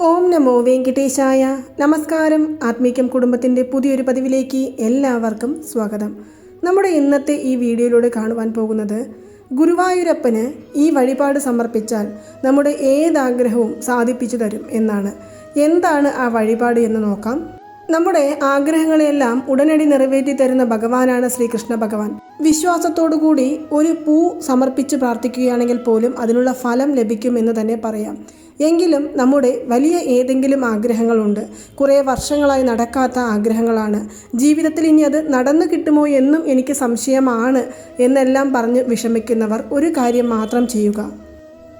ഓം നമോ വെങ്കിടേശായ. നമസ്കാരം. ആത്മീകം കുടുംബത്തിൻ്റെ പുതിയൊരു പതിവിലേക്ക് എല്ലാവർക്കും സ്വാഗതം. നമ്മുടെ ഇന്നത്തെ ഈ വീഡിയോയിലൂടെ കാണുവാൻ പോകുന്നത് ഗുരുവായൂരപ്പന് ഈ വഴിപാട് സമർപ്പിച്ചാൽ നമ്മുടെ ഏതാഗ്രഹവും സാധിപ്പിച്ചു തരും എന്നാണ്. എന്താണ് ആ വഴിപാട് എന്ന് നോക്കാം. നമ്മുടെ ആഗ്രഹങ്ങളെല്ലാം ഉടനടി നിറവേറ്റി തരുന്ന ഭഗവാനാണ് ശ്രീകൃഷ്ണ ഭഗവാൻ. വിശ്വാസത്തോടുകൂടി ഒരു പൂ സമർപ്പിച്ച് പ്രാർത്ഥിക്കുകയാണെങ്കിൽ പോലും അതിനുള്ള ഫലം ലഭിക്കുമെന്ന് തന്നെ പറയാം. എങ്കിലും നമ്മുടെ വലിയ ഏതെങ്കിലും ആഗ്രഹങ്ങളുണ്ട്, കുറേ വർഷങ്ങളായി നടക്കാത്ത ആഗ്രഹങ്ങളാണ്, ജീവിതത്തിൽ ഇനി അത് നടന്നു കിട്ടുമോ എന്നും എനിക്ക് സംശയമാണ് എന്നെല്ലാം പറഞ്ഞ് വിഷമിക്കുന്നവർ ഒരു കാര്യം മാത്രം ചെയ്യുക.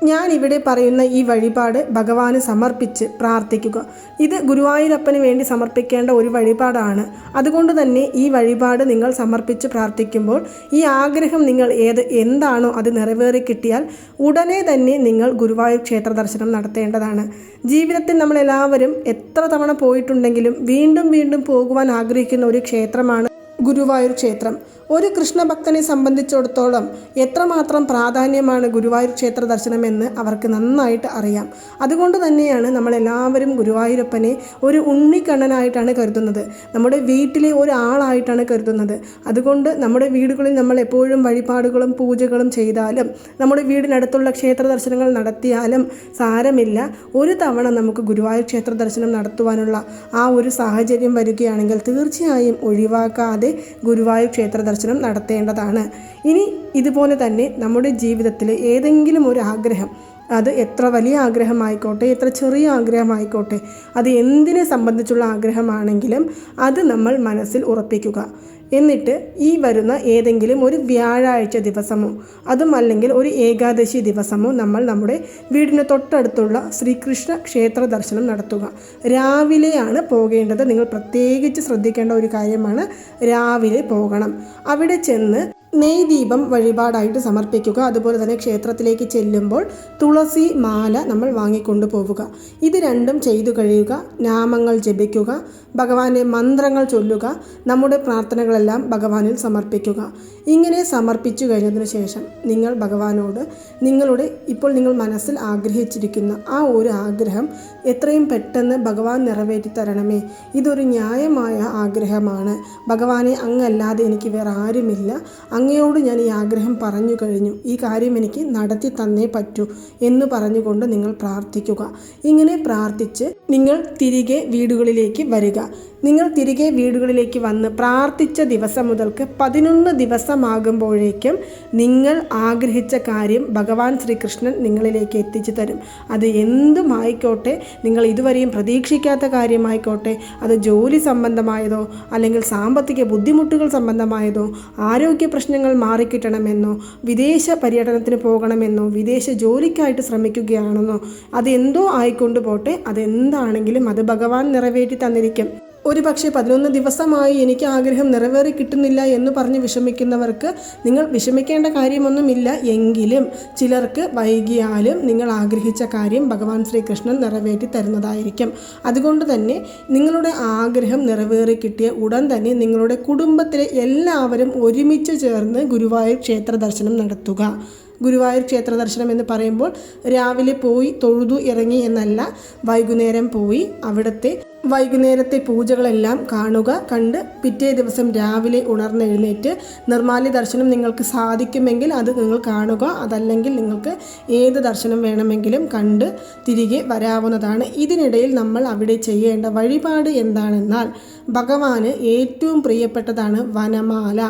ഞാൻ ഇവിടെ പറയുന്ന ഈ വഴിപാട് ഭഗവാന് സമർപ്പിച്ച് പ്രാർത്ഥിക്കുക. ഇത് ഗുരുവായൂരപ്പന് വേണ്ടി സമർപ്പിക്കേണ്ട ഒരു വഴിപാടാണ്. അതുകൊണ്ട് തന്നെ ഈ വഴിപാട് നിങ്ങൾ സമർപ്പിച്ച് പ്രാർത്ഥിക്കുമ്പോൾ ഈ ആഗ്രഹം നിങ്ങൾ എന്താണോ അത് നിറവേറി കിട്ടിയാൽ ഉടനെ തന്നെ നിങ്ങൾ ഗുരുവായൂർ ക്ഷേത്ര ദർശനം നടത്തേണ്ടതാണ്. ജീവിതത്തിൽ നമ്മളെല്ലാവരും എത്ര തവണ പോയിട്ടുണ്ടെങ്കിലും വീണ്ടും വീണ്ടും പോകുവാൻ ആഗ്രഹിക്കുന്ന ഒരു ക്ഷേത്രമാണ് ഗുരുവായൂർ ക്ഷേത്രം. ഒരു കൃഷ്ണഭക്തനെ സംബന്ധിച്ചിടത്തോളം എത്രമാത്രം പ്രാധാന്യമാണ് ഗുരുവായൂർ ക്ഷേത്ര ദർശനമെന്ന് അവർക്ക് നന്നായിട്ട് അറിയാം. അതുകൊണ്ട് തന്നെയാണ് നമ്മളെല്ലാവരും ഗുരുവായൂരപ്പനെ ഒരു ഉണ്ണിക്കണ്ണനായിട്ടാണ് കരുതുന്നത്, നമ്മുടെ വീട്ടിലെ ഒരാളായിട്ടാണ് കരുതുന്നത്. അതുകൊണ്ട് നമ്മുടെ വീടുകളിൽ നമ്മൾ എപ്പോഴും വഴിപാടുകളും പൂജകളും ചെയ്താലും നമ്മുടെ വീടിനടുത്തുള്ള ക്ഷേത്ര ദർശനങ്ങൾ നടത്തിയാലും സാരമില്ല, ഒരു തവണ നമുക്ക് ഗുരുവായൂർ ക്ഷേത്ര ദർശനം നടത്തുവാനുള്ള ആ ഒരു സാഹചര്യം വരികയാണെങ്കിൽ തീർച്ചയായും ഒഴിവാക്കാതെ ഗുരുവായൂർ ക്ഷേത്ര ദർശനം നടത്തേണ്ടതാണ്. ഇനി ഇതുപോലെ തന്നെ നമ്മുടെ ജീവിതത്തിലെ ഏതെങ്കിലും ഒരു ആഗ്രഹം, അത് എത്ര വലിയ ആഗ്രഹമായിക്കോട്ടെ എത്ര ചെറിയ ആഗ്രഹമായിക്കോട്ടെ, അത് എന്തിനെ സംബന്ധിച്ചുള്ള ആഗ്രഹമാണെങ്കിലും അത് നമ്മൾ മനസ്സിൽ ഉറപ്പിക്കുക. എന്നിട്ട് ഈ വരുന്ന ഏതെങ്കിലും ഒരു വ്യാഴാഴ്ച ദിവസമോ അതും അല്ലെങ്കിൽ ഒരു ഏകാദശി ദിവസമോ നമ്മൾ നമ്മുടെ വീടിന് തൊട്ടടുത്തുള്ള ശ്രീകൃഷ്ണ ക്ഷേത്ര ദർശനം നടത്തുക. രാവിലെയാണ് പോകേണ്ടത്. നിങ്ങൾ പ്രത്യേകിച്ച് ശ്രദ്ധിക്കേണ്ട ഒരു കാര്യമാണ്, രാവിലെ പോകണം. അവിടെ ചെന്ന് നെയ്ദീപം വഴിപാടായിട്ട് സമർപ്പിക്കുക. അതുപോലെ തന്നെ ക്ഷേത്രത്തിലേക്ക് ചെല്ലുമ്പോൾ തുളസി മാല നമ്മൾ വാങ്ങിക്കൊണ്ടു പോവുക. ഇത് രണ്ടും ചെയ്തു കഴിയുക. നാമങ്ങൾ ജപിക്കുക, ഭഗവാന്റെ മന്ത്രങ്ങൾ ചൊല്ലുക, നമ്മുടെ പ്രാർത്ഥനകളെല്ലാം ഭഗവാനിൽ സമർപ്പിക്കുക. ഇങ്ങനെ സമർപ്പിച്ചു കഴിഞ്ഞതിന് ശേഷം നിങ്ങൾ ഭഗവാനോട് ഇപ്പോൾ നിങ്ങൾ മനസ്സിൽ ആഗ്രഹിച്ചിരിക്കുന്ന ആ ഒരു ആഗ്രഹം എത്രയും പെട്ടെന്ന് ഭഗവാൻ നിറവേറ്റി തരണമേ, ഇതൊരു ന്യായമായ ആഗ്രഹമാണ്, ഭഗവാനെ അങ്ങല്ലാതെ എനിക്ക് വേറെ ആരുമില്ല, അങ്ങയോട് ഞാൻ ഈ ആഗ്രഹം പറഞ്ഞു കഴിഞ്ഞു, ഈ കാര്യം എനിക്ക് നടത്തി തന്നേ പറ്റൂ എന്ന് പറഞ്ഞുകൊണ്ട് നിങ്ങൾ പ്രാർത്ഥിക്കുക. ഇങ്ങനെ പ്രാർത്ഥിച്ച് നിങ്ങൾ തിരികെ വീടുകളിലേക്ക് വരിക. നിങ്ങൾ തിരികെ വീടുകളിലേക്ക് വന്ന് പ്രാർത്ഥിച്ച ദിവസം മുതൽക്ക് 11 ദിവസമാകുമ്പോഴേക്കും നിങ്ങൾ ആഗ്രഹിച്ച കാര്യം ഭഗവാൻ ശ്രീകൃഷ്ണൻ നിങ്ങളിലേക്ക് എത്തിച്ചു തരും. അത് എന്തുമായിക്കോട്ടെ, നിങ്ങൾ ഇതുവരെയും പ്രതീക്ഷിക്കാത്ത കാര്യമായിക്കോട്ടെ, അത് ജോലി സംബന്ധമായതോ അല്ലെങ്കിൽ സാമ്പത്തിക ബുദ്ധിമുട്ടുകൾ സംബന്ധമായതോ, ആരോഗ്യ പ്രശ്നങ്ങൾ മാറിക്കിട്ടണമെന്നോ, വിദേശ പര്യടനത്തിന് പോകണമെന്നോ, വിദേശ ജോലിക്കായിട്ട് ശ്രമിക്കുകയാണെന്നോ, അതെന്തോ ആയിക്കൊണ്ട് പോട്ടെ, അതെന്താണെങ്കിലും അത് ഭഗവാൻ നിറവേറ്റി തന്നിരിക്കും. ഒരു പക്ഷേ 11 ദിവസമായി എനിക്ക് ആഗ്രഹം നിറവേറി കിട്ടുന്നില്ല എന്ന് പറഞ്ഞ് വിഷമിക്കുന്നവർക്ക് നിങ്ങൾ വിഷമിക്കേണ്ട കാര്യമൊന്നുമില്ല. എങ്കിലും ചിലർക്ക് വൈകിയാലും നിങ്ങൾ ആഗ്രഹിച്ച കാര്യം ഭഗവാൻ ശ്രീകൃഷ്ണൻ നിറവേറ്റി തരുന്നതായിരിക്കും. അതുകൊണ്ട് തന്നെ നിങ്ങളുടെ ആഗ്രഹം നിറവേറി കിട്ടിയ ഉടൻ തന്നെ നിങ്ങളുടെ കുടുംബത്തിലെ എല്ലാവരും ഒരുമിച്ച് ചേർന്ന് ഗുരുവായൂർ ക്ഷേത്ര ദർശനം നടത്തുക. ഗുരുവായൂർ ക്ഷേത്ര ദർശനം എന്ന് പറയുമ്പോൾ രാവിലെ പോയി തൊഴുതു ഇറങ്ങി എന്നല്ല, വൈകുന്നേരം പോയി വൈകുന്നേരത്തെ പൂജകളെല്ലാം കാണുക. കണ്ട് പിറ്റേ ദിവസം രാവിലെ ഉണർന്നെഴുന്നേറ്റ് നിർമ്മാല്യ ദർശനം നിങ്ങൾക്ക് സാധിക്കുമെങ്കിൽ അത് നിങ്ങൾ കാണുക. അതല്ലെങ്കിൽ നിങ്ങൾക്ക് ഏത് ദർശനം വേണമെങ്കിലും കണ്ട് തിരികെ വരാവുന്നതാണ്. ഇതിനിടയിൽ നമ്മൾ അവിടെ ചെയ്യേണ്ട വഴിപാട് എന്താണെന്നാൽ, ഭഗവാന് ഏറ്റവും പ്രിയപ്പെട്ടതാണ് വനമാല.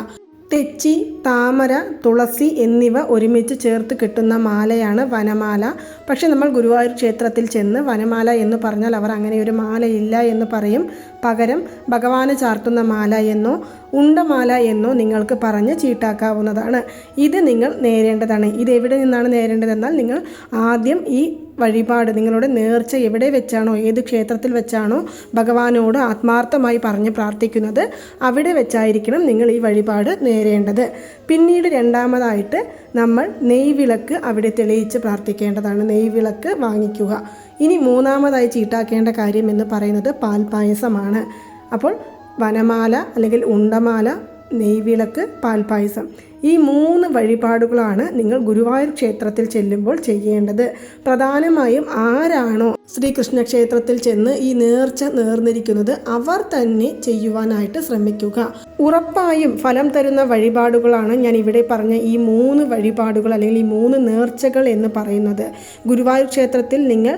തെച്ചി, താമര, തുളസി എന്നിവ ഒരുമിച്ച് ചേർത്ത് കിട്ടുന്ന മാലയാണ് വനമാല. പക്ഷെ നമ്മൾ ഗുരുവായൂർ ക്ഷേത്രത്തിൽ ചെന്ന് വനമാല എന്ന് പറഞ്ഞാൽ അവർ അങ്ങനെ ഒരു മാലയില്ല എന്ന് പറയും. പകരം ഭഗവാന് ചാർത്തുന്ന മാല എന്നോ ഉണ്ടമാല എന്നോ നിങ്ങൾക്ക് പറഞ്ഞ് ചീട്ടാക്കാവുന്നതാണ്. ഇത് നിങ്ങൾ നേരേണ്ടതാണ്. ഇത് എവിടെ നിന്നാണ് നേരേണ്ടതെന്നാൽ, നിങ്ങൾ ആദ്യം ഈ വഴിപാട് നിങ്ങളുടെ നേർച്ച എവിടെ വെച്ചാണോ, ഏത് ക്ഷേത്രത്തിൽ വെച്ചാണോ ഭഗവാനോട് ആത്മാർത്ഥമായി പറഞ്ഞ് പ്രാർത്ഥിക്കുന്നത് അവിടെ വെച്ചായിരിക്കണം നിങ്ങൾ ഈ വഴിപാട് നേരേണ്ടത്. പിന്നീട് രണ്ടാമതായിട്ട് നമ്മൾ നെയ്വിളക്ക് അവിടെ തെളിയിച്ച് പ്രാർത്ഥിക്കേണ്ടതാണ്. നെയ്വിളക്ക് വാങ്ങിക്കുക. ഇനി മൂന്നാമതായി ചീട്ടാക്കേണ്ട കാര്യം എന്ന് പറയുന്നത് പാൽപ്പായസമാണ്. അപ്പോൾ വനമാല അല്ലെങ്കിൽ ഉണ്ടമാല, നെയ്വിളക്ക്, പാൽപ്പായസം ഈ 3 വഴിപാടുകളാണ് നിങ്ങൾ ഗുരുവായൂർ ക്ഷേത്രത്തിൽ ചെല്ലുമ്പോൾ ചെയ്യേണ്ടത്. പ്രധാനമായും ആരാണോ ശ്രീകൃഷ്ണ ക്ഷേത്രത്തിൽ ചെന്ന് ഈ നേർച്ച നേർന്നിരിക്കുന്നത് അവർ തന്നെ ചെയ്യുവാനായിട്ട് ശ്രമിക്കുക. ഉറപ്പായും ഫലം തരുന്ന വഴിപാടുകളാണ് ഞാൻ ഇവിടെ പറഞ്ഞ ഈ 3 വഴിപാടുകൾ അല്ലെങ്കിൽ ഈ 3 നേർച്ചകൾ എന്ന് പറയുന്നത്. ഗുരുവായൂർ ക്ഷേത്രത്തിൽ നിങ്ങൾ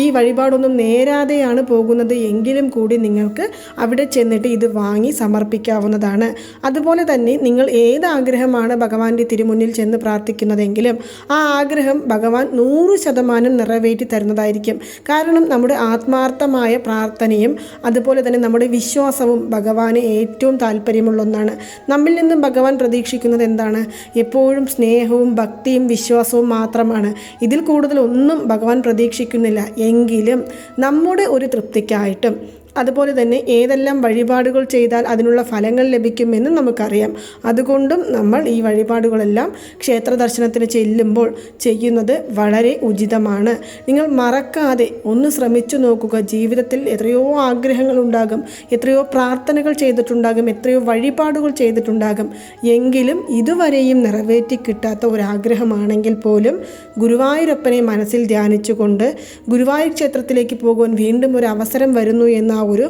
ഈ വഴിപാടൊന്നും നേരാതെയാണ് പോകുന്നത് എങ്കിലും കൂടി നിങ്ങൾക്ക് അവിടെ ചെന്നിട്ട് ഇത് വാങ്ങി സമർപ്പിക്കാവുന്നതാണ്. അതുപോലെ തന്നെ നിങ്ങൾ ഏത് ആഗ്രഹമാണ് ഭഗവാന്റെ തിരുമുന്നിൽ ചെന്ന് പ്രാർത്ഥിക്കുന്നതെങ്കിലും ആ ആഗ്രഹം ഭഗവാൻ 100% നിറവേറ്റി തരുന്നതായിരിക്കും. കാരണം നമ്മുടെ ആത്മാർത്ഥമായ പ്രാർത്ഥനയും അതുപോലെ തന്നെ നമ്മുടെ വിശ്വാസവും ഭഗവാന് ഏറ്റവും താല്പര്യമുള്ള ഒന്നാണ്. നമ്മിൽ നിന്നും ഭഗവാൻ പ്രതീക്ഷിക്കുന്നത് എന്താണ്? എപ്പോഴും സ്നേഹവും ഭക്തിയും വിശ്വാസവും മാത്രമാണ്. ഇതിൽ കൂടുതൽ ഒന്നും ഭഗവാൻ പ്രതീക്ഷിക്കുന്നില്ല. എങ്കിലും നമ്മുടെ ഒരു തൃപ്തിക്കായിട്ടും അതുപോലെ തന്നെ ഏതെല്ലാം വഴിപാടുകൾ ചെയ്താൽ അതിനുള്ള ഫലങ്ങൾ ലഭിക്കുമെന്ന് നമുക്കറിയാം. അതുകൊണ്ടും നമ്മൾ ഈ വഴിപാടുകളെല്ലാം ക്ഷേത്ര ദർശനത്തിന് ചെല്ലുമ്പോൾ ചെയ്യുന്നത് വളരെ ഉചിതമാണ്. നിങ്ങൾ മറക്കാതെ ഒന്ന് ശ്രമിച്ചു നോക്കുക. ജീവിതത്തിൽ എത്രയോ ആഗ്രഹങ്ങളുണ്ടാകും, എത്രയോ പ്രാർത്ഥനകൾ ചെയ്തിട്ടുണ്ടാകും, എത്രയോ വഴിപാടുകൾ ചെയ്തിട്ടുണ്ടാകും. എങ്കിലും ഇതുവരെയും നിറവേറ്റി കിട്ടാത്ത ഒരാഗ്രഹമാണെങ്കിൽ പോലും ഗുരുവായൂരപ്പനെ മനസ്സിൽ ധ്യാനിച്ചുകൊണ്ട് ഗുരുവായൂർ ക്ഷേത്രത്തിലേക്ക് പോകുവാൻ വീണ്ടും ഒരു അവസരം വരുന്നു എന്ന ഒരു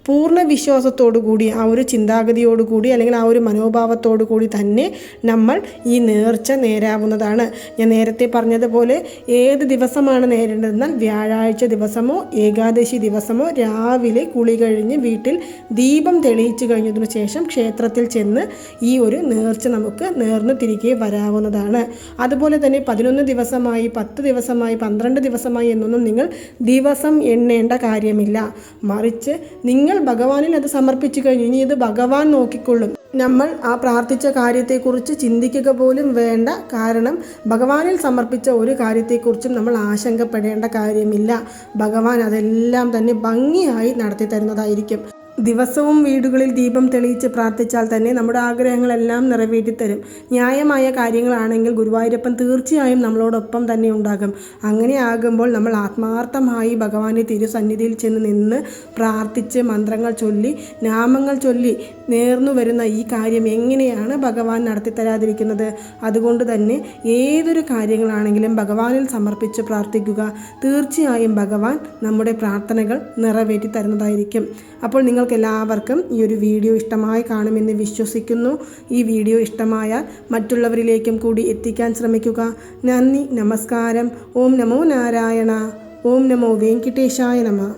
പൂർണ്ണ വിശ്വാസത്തോടു കൂടി, ആ ഒരു ചിന്താഗതിയോടു കൂടി അല്ലെങ്കിൽ ആ ഒരു മനോഭാവത്തോടു കൂടി തന്നെ നമ്മൾ ഈ നേർച്ച നേരാവുന്നതാണ്. ഞാൻ നേരത്തെ പറഞ്ഞതുപോലെ ഏത് ദിവസമാണ് നേരേണ്ടതെന്നാൽ വ്യാഴാഴ്ച ദിവസമോ ഏകാദശി ദിവസമോ രാവിലെ കുളി കഴിഞ്ഞ് വീട്ടിൽ ദീപം തെളിയിച്ചു കഴിഞ്ഞതിനു ശേഷം ക്ഷേത്രത്തിൽ ചെന്ന് ഈ ഒരു നേർച്ച നമുക്ക് നേർന്ന് തിരികെ വരാവുന്നതാണ്. അതുപോലെ തന്നെ 11 ദിവസമായി 10 ദിവസമായി 12 ദിവസമായി എന്നൊന്നും നിങ്ങൾ ദിവസം എണ്ണേണ്ട കാര്യമില്ല. മറിച്ച് നിങ്ങൾ ഭഗവാനിൽ അത് സമർപ്പിച്ചു കഴിഞ്ഞു. ഇനി ഇത് ഭഗവാൻ നോക്കിക്കൊള്ളും. നമ്മൾ ആ പ്രാർത്ഥിച്ച കാര്യത്തെക്കുറിച്ച് ചിന്തിക്കുക പോലും വേണ്ട. കാരണം ഭഗവാനിൽ സമർപ്പിച്ച ഒരു കാര്യത്തെക്കുറിച്ചും നമ്മൾ ആശങ്കപ്പെടേണ്ട കാര്യമില്ല. ഭഗവാൻ അതെല്ലാം തന്നെ ഭംഗിയായി നടത്തി തരുന്നതായിരിക്കും. ദിവസവും വീടുകളിൽ ദീപം തെളിയിച്ച് പ്രാർത്ഥിച്ചാൽ തന്നെ നമ്മുടെ ആഗ്രഹങ്ങളെല്ലാം നിറവേറ്റിത്തരും. ന്യായമായ കാര്യങ്ങളാണെങ്കിൽ ഗുരുവായൂരപ്പൻ തീർച്ചയായും നമ്മളോടൊപ്പം തന്നെ ഉണ്ടാകും. അങ്ങനെ ആകുമ്പോൾ നമ്മൾ ആത്മാർത്ഥമായി ഭഗവാന്റെ തിരുസന്നിധിയിൽ ചെന്ന് നിന്ന് പ്രാർത്ഥിച്ച് മന്ത്രങ്ങൾ ചൊല്ലി നാമങ്ങൾ ചൊല്ലി നേർന്നു വരുന്ന ഈ കാര്യം എങ്ങനെയാണ് ഭഗവാൻ നടത്തിത്തരാതിരിക്കുന്നത്? അതുകൊണ്ട് തന്നെ ഏതൊരു കാര്യങ്ങളാണെങ്കിലും ഭഗവാനിൽ സമർപ്പിച്ച് പ്രാർത്ഥിക്കുക. തീർച്ചയായും ഭഗവാൻ നമ്മുടെ പ്രാർത്ഥനകൾ നിറവേറ്റി തരുന്നതായിരിക്കും. അപ്പോൾ എല്ലാവർക്കും ഈ ഒരു വീഡിയോ ഇഷ്ടമായി കാണുമെന്ന് വിശ്വസിക്കുന്നു. ഈ വീഡിയോ ഇഷ്ടമായാൽ മറ്റുള്ളവരിലേക്കും കൂടി എത്തിക്കാൻ ശ്രമിക്കുക. നന്ദി, നമസ്കാരം. ഓം നമോ നാരായണ. ഓം നമോ വെങ്കിടേശായ നമഃ.